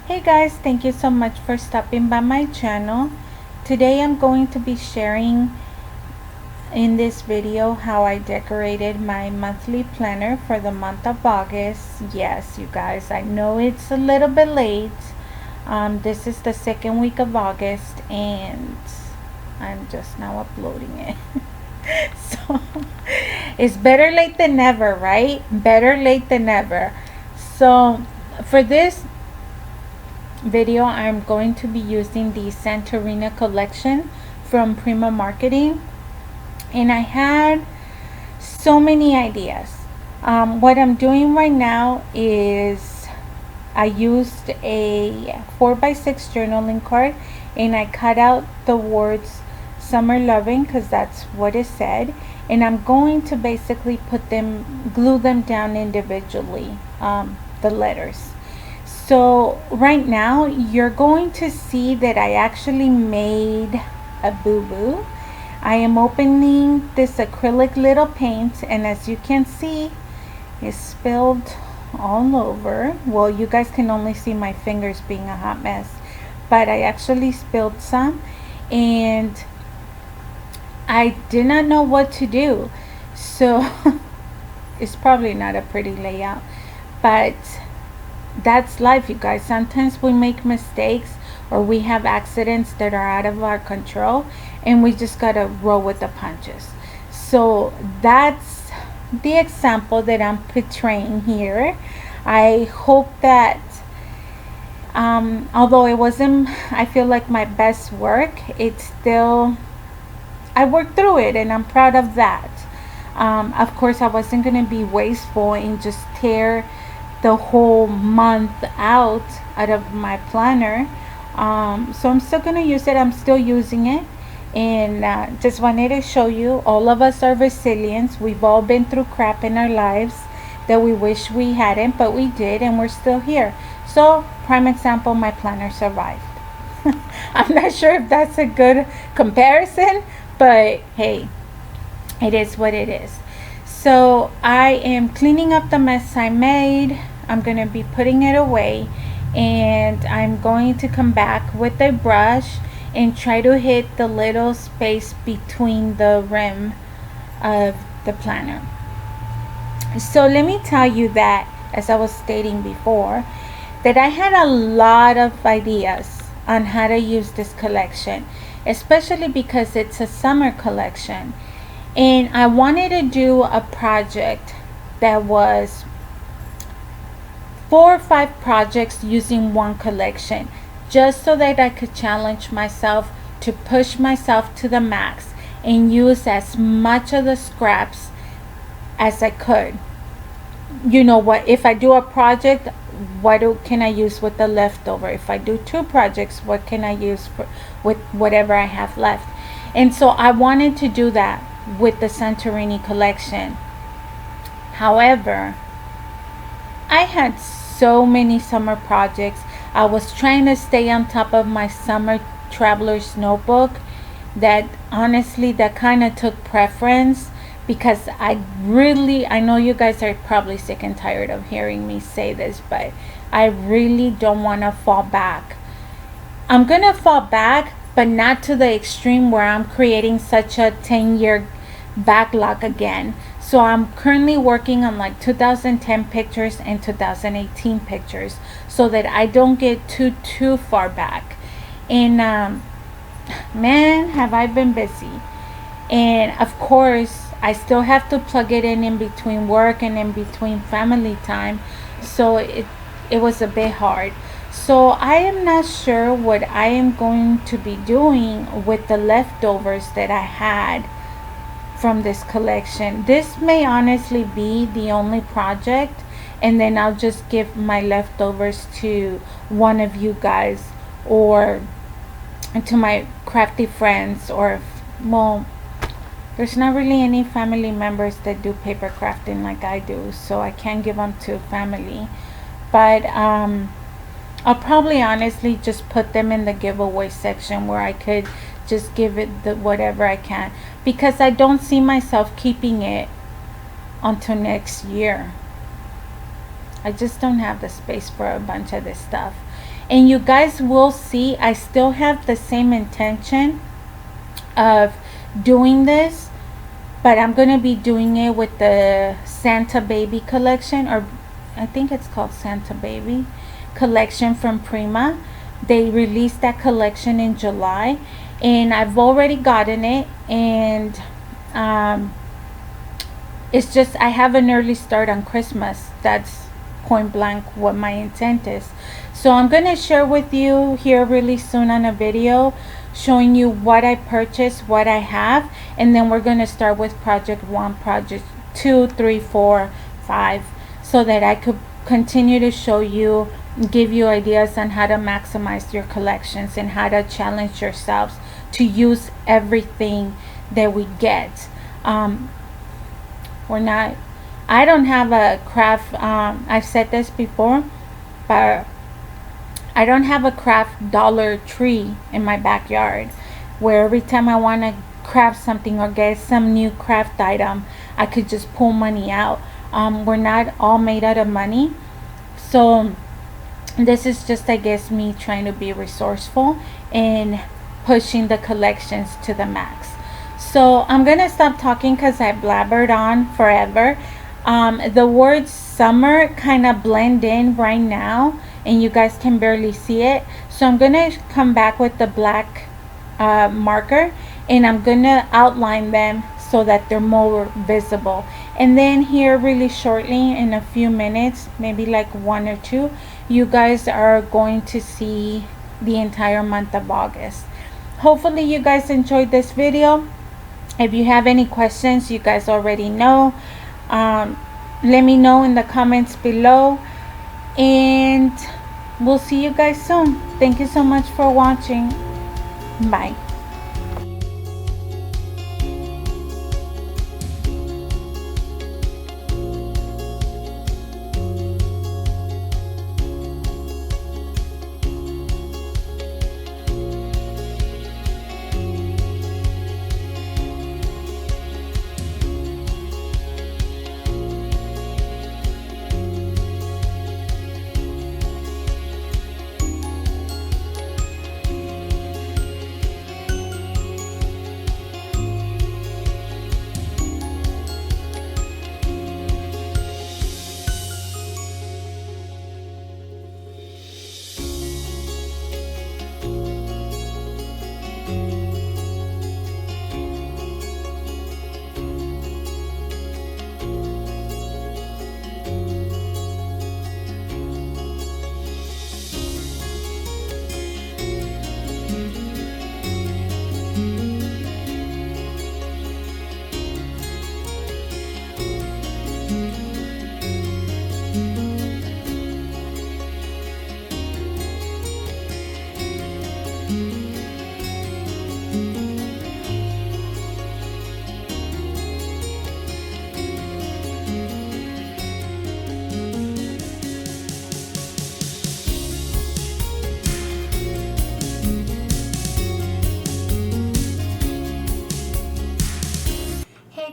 Hey guys, thank you so much for stopping by my channel. Today I'm going to be sharing in this video how I decorated my monthly planner for the month of August. Yes, you guys, I know it's a little bit late. This is the second week of August and I'm just now uploading it. So it's better late than never, right? Better late than never. So for this video I'm going to be using the Santorini collection from Prima marketing, and I had so many ideas. What I'm doing right now is I used a 4x6 journaling card and I cut out the words summer loving because that's what it said, and I'm going to basically glue them down individually, the letters. So right now you're going to see that I actually made a boo-boo. I am opening this acrylic little paint, and as you can see, it's spilled all over. Well, you guys can only see my fingers being a hot mess, but I actually spilled some and I did not know what to do. So it's probably not a pretty layout, but that's life, you guys. Sometimes we make mistakes or we have accidents that are out of our control, and we just gotta roll with the punches. So that's the example that I'm portraying here. I hope that although it wasn't, I feel like my best work, it's still, I worked through it and I'm proud of that. Of course I wasn't gonna be wasteful and just tear the whole month out of my planner. So I'm still gonna use it. I'm still using it, and just wanted to show you all of us are resilient. We've all been through crap in our lives that we wish we hadn't, but we did, and we're still here. So prime example, my planner survived. I'm not sure if that's a good comparison, but hey, it is what it is. So I am cleaning up the mess I made. I'm going to be putting it away, and I'm going to come back with a brush and try to hit the little space between the rim of the planner. So let me tell you that, as I was stating before, that I had a lot of ideas on how to use this collection, especially because it's a summer collection. And I wanted to do a project that was 4 or 5 projects using one collection, just so that I could challenge myself to push myself to the max and use as much of the scraps as I could. You know what, if I do a project, can I use with the leftover? If I do 2 projects, what can I use with whatever I have left? And so I wanted to do that with the Santorini collection. However, I had so many summer projects. I was trying to stay on top of my summer traveler's notebook that honestly that kind of took preference, because I know you guys are probably sick and tired of hearing me say this, but I really don't want to fall back. I'm gonna fall back, but not to the extreme where I'm creating such a 10-year backlog again. So I'm currently working on like 2010 pictures and 2018 pictures, so that I don't get too far back. And man, have I been busy. And of course I still have to plug it in between work and in between family time, so it was a bit hard. So I am not sure what I am going to be doing with the leftovers that I had from this collection. This may honestly be the only project, and then I'll just give my leftovers to one of you guys, or to my crafty friends, or, well, there's not really any family members that do paper crafting like I do, so I can't give them to family. But I'll probably honestly just put them in the giveaway section where I could just give it the whatever I can, because I don't see myself keeping it until next year. I just don't have the space for a bunch of this stuff. And you guys will see I still have the same intention of doing this, but I'm gonna be doing it with the Santa Baby collection, or I think it's called Santa Baby collection from Prima. They released that collection in July, and I've already gotten it, and it's just I have an early start on Christmas. That's point blank what my intent is. So I'm gonna share with you here really soon on a video showing you what I purchased, what I have, and then we're gonna start with project 1, project 2, 3, 4, 5, so that I could continue to show you, give you ideas on how to maximize your collections and how to challenge yourselves to use everything that we get. We're not, I don't have a craft, I've said this before, but I don't have a craft Dollar Tree in my backyard where every time I want to craft something or get some new craft item, I could just pull money out. We're not all made out of money. So this is just, I guess, me trying to be resourceful and pushing the collections to the max. So I'm gonna stop talking because I blabbered on forever. The words summer kind of blend in right now and you guys can barely see it, so I'm gonna come back with the black marker and I'm gonna outline them so that they're more visible. And then here really shortly, in a few minutes, maybe like 1 or 2, you guys are going to see the entire month of August. Hopefully you guys enjoyed this video. If you have any questions, you guys already know. Let me know in the comments below, and we'll see you guys soon. Thank you so much for watching. Bye.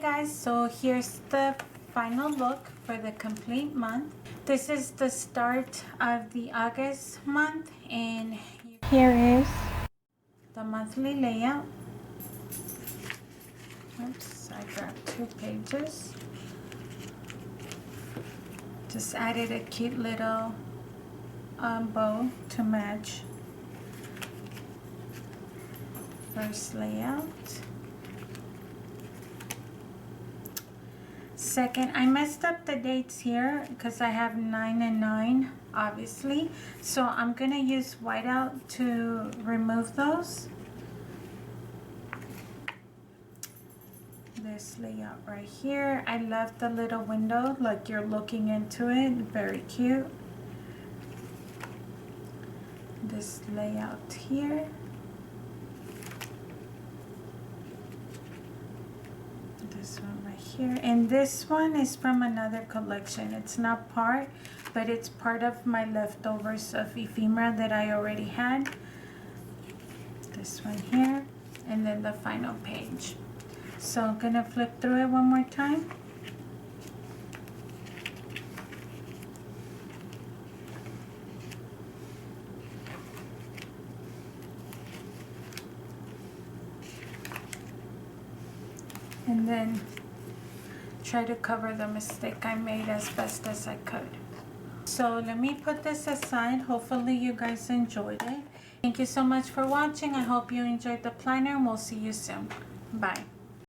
Guys, so here's the final look for the complete month. This is the start of the August month, and here is the monthly layout. Oops, I grabbed 2 pages. Just added a cute little bow to match. First layout. Second, I messed up the dates here because I have 9 and 9, obviously. So I'm going to use whiteout to remove those. This layout right here. I love the little window, like you're looking into it. Very cute. This layout here. This one right here, and this one is from another collection. It's not part, but it's part of my leftovers of ephemera that I already had. This one here, and then the final page. So I'm gonna flip through it one more time. and then try to cover the mistake I made as best as I could. So let me put this aside. Hopefully you guys enjoyed it. Thank you so much for watching. I hope you enjoyed the planner, and we'll see you soon. Bye.